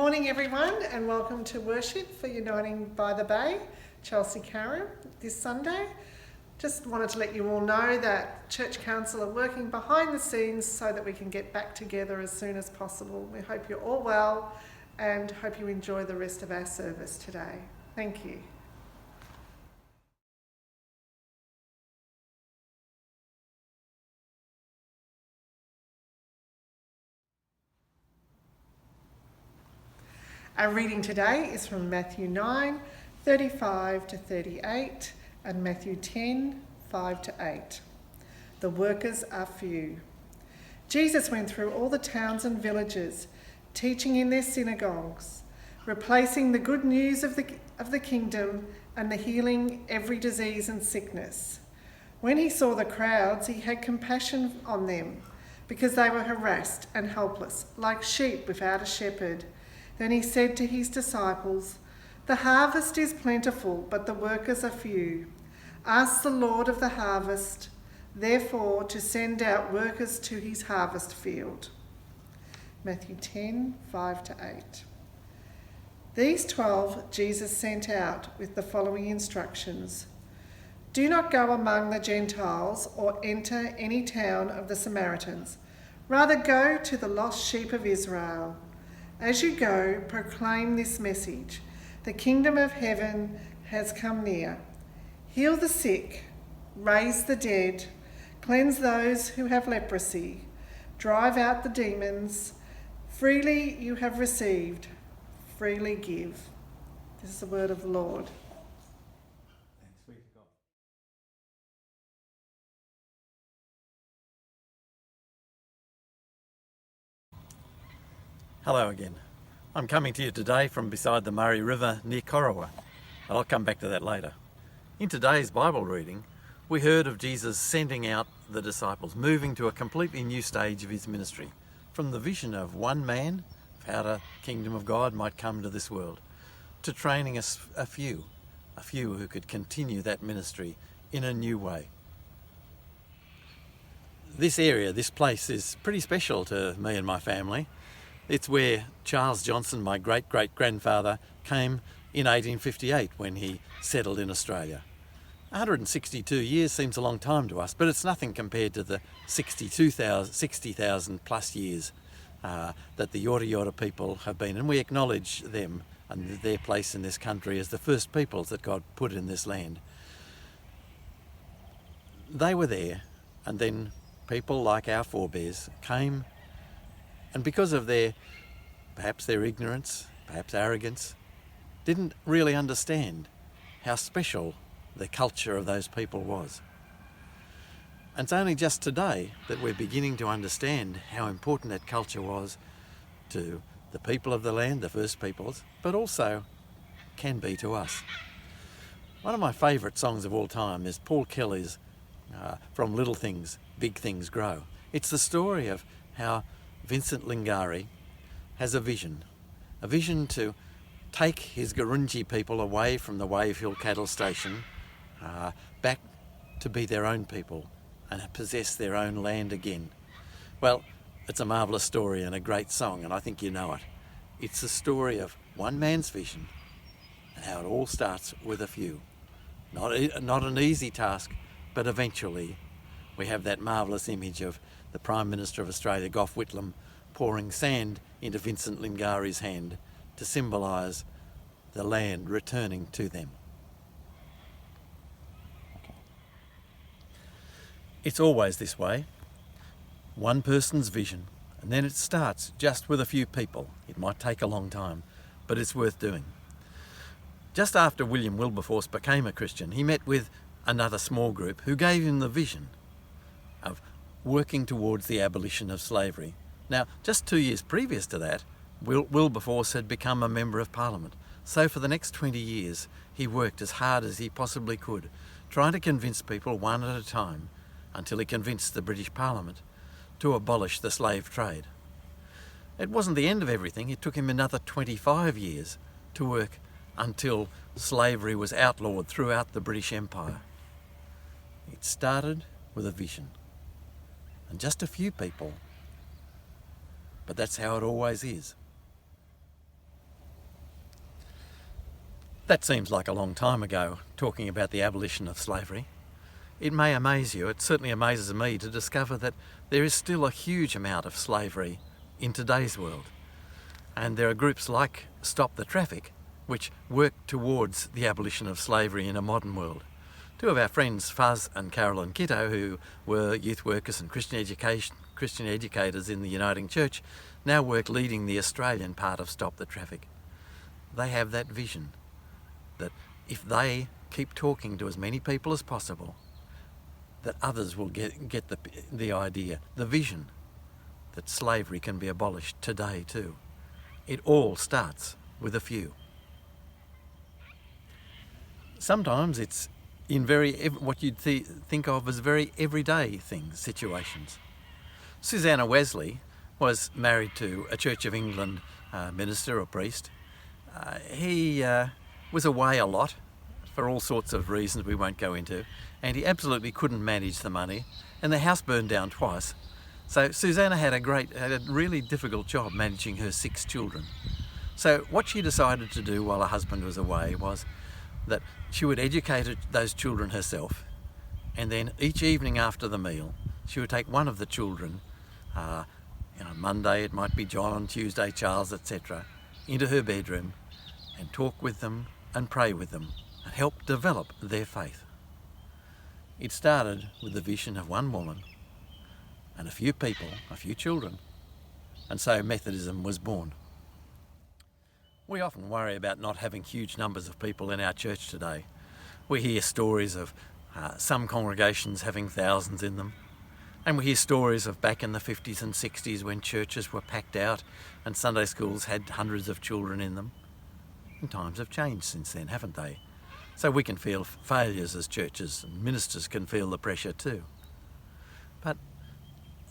morning everyone, and welcome to worship for Uniting by the Bay, Chelsea Karen, this Sunday. Just wanted to let you all know that Church Council are working behind the scenes so that we can get back together as soon as possible. We hope you're all well and hope you enjoy the rest of our service today. Thank you. Our reading today is from Matthew 9, 35 to 38 and Matthew 10, 5 to 8. The workers are few. Jesus went through all the towns and villages, teaching in their synagogues, replacing the good news of the kingdom and the healing every disease and sickness. When he saw the crowds, he had compassion on them because they were harassed and helpless, like sheep without a shepherd. Then he said to his disciples, "The harvest is plentiful, but the workers are few. Ask the Lord of the harvest, therefore, to send out workers to his harvest field." Matthew 10, 5 to 8. These 12 Jesus sent out with the following instructions. "Do not go among the Gentiles or enter any town of the Samaritans. Rather go to the lost sheep of Israel. As you go, proclaim this message. The kingdom of heaven has come near. Heal the sick, raise the dead, cleanse those who have leprosy, drive out the demons. Freely you have received, freely give." This is the word of the Lord. Thanks be to God. Hello again. I'm coming to you today from beside the Murray River near Corowa, and I'll come back to that later. In today's Bible reading, we heard of Jesus sending out the disciples, moving to a completely new stage of his ministry, from the vision of one man of how the kingdom of God might come to this world, to training a few who could continue that ministry in a new way. This area, this place is pretty special to me and my family. It's where Charles Johnson, my great-great-grandfather, came in 1858 when he settled in Australia. 162 years seems a long time to us, but it's nothing compared to the 60,000 plus years that the Yorta Yorta people have been, and we acknowledge them and their place in this country as the first peoples that God put in this land. They were there, and then people like our forebears came, and because of perhaps their ignorance, perhaps arrogance, didn't really understand how special the culture of those people was. And it's only just today that we're beginning to understand how important that culture was to the people of the land, the first peoples, but also can be to us. One of my favourite songs of all time is Paul Kelly's From Little Things, Big Things Grow. It's the story of how Vincent Lingari has a vision to take his Gurindji people away from the Wave Hill cattle station, back to be their own people and possess their own land again. Well, it's a marvellous story and a great song, and I think you know it. It's the story of one man's vision and how it all starts with a few. Not an easy task, but eventually we have that marvellous image of the Prime Minister of Australia, Gough Whitlam, pouring sand into Vincent Lingari's hand to symbolise the land returning to them. It's always this way. One person's vision, and then it starts just with a few people. It might take a long time, but it's worth doing. Just after William Wilberforce became a Christian, he met with another small group who gave him the vision of working towards the abolition of slavery. Now, just 2 years previous to that, Wilberforce had become a Member of Parliament. So for the next 20 years, he worked as hard as he possibly could, trying to convince people one at a time, until he convinced the British Parliament to abolish the slave trade. It wasn't the end of everything. It took him another 25 years to work until slavery was outlawed throughout the British Empire. It started with a vision, and just a few people, but that's how it always is. That seems like a long time ago, talking about the abolition of slavery. It may amaze you, it certainly amazes me to discover that there is still a huge amount of slavery in today's world. And there are groups like Stop the Traffic, which work towards the abolition of slavery in a modern world. Two of our friends, Fuzz and Carolyn Kitto, who were youth workers and Christian educators in the Uniting Church, now work leading the Australian part of Stop the Traffic. They have that vision that if they keep talking to as many people as possible, that others will get the idea, the vision that slavery can be abolished today too. It all starts with a few. Sometimes it's in what you'd think of as very everyday things, situations. Susanna Wesley was married to a Church of England minister or priest. He was away a lot for all sorts of reasons we won't go into, and he absolutely couldn't manage the money, and the house burned down twice. So Susanna had a really difficult job managing her 6 children. So what she decided to do while her husband was away was that she would educate those children herself, and then each evening after the meal she would take one of the children, Monday it might be John, Tuesday Charles, etc., into her bedroom and talk with them and pray with them and help develop their faith. It started with the vision of one woman and a few people, a few children, and so Methodism was born. We often worry about not having huge numbers of people in our church today. We hear stories of some congregations having thousands in them, and we hear stories of back in the 50s and 60s when churches were packed out and Sunday schools had hundreds of children in them. And times have changed since then, haven't they? So we can feel failures as churches, and ministers can feel the pressure too. But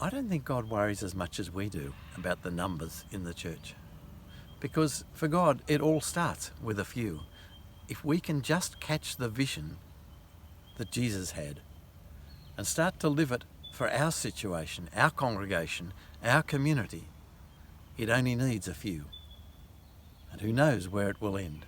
I don't think God worries as much as we do about the numbers in the church. Because for God, it all starts with a few. If we can just catch the vision that Jesus had and start to live it for our situation, our congregation, our community, it only needs a few. And who knows where it will end.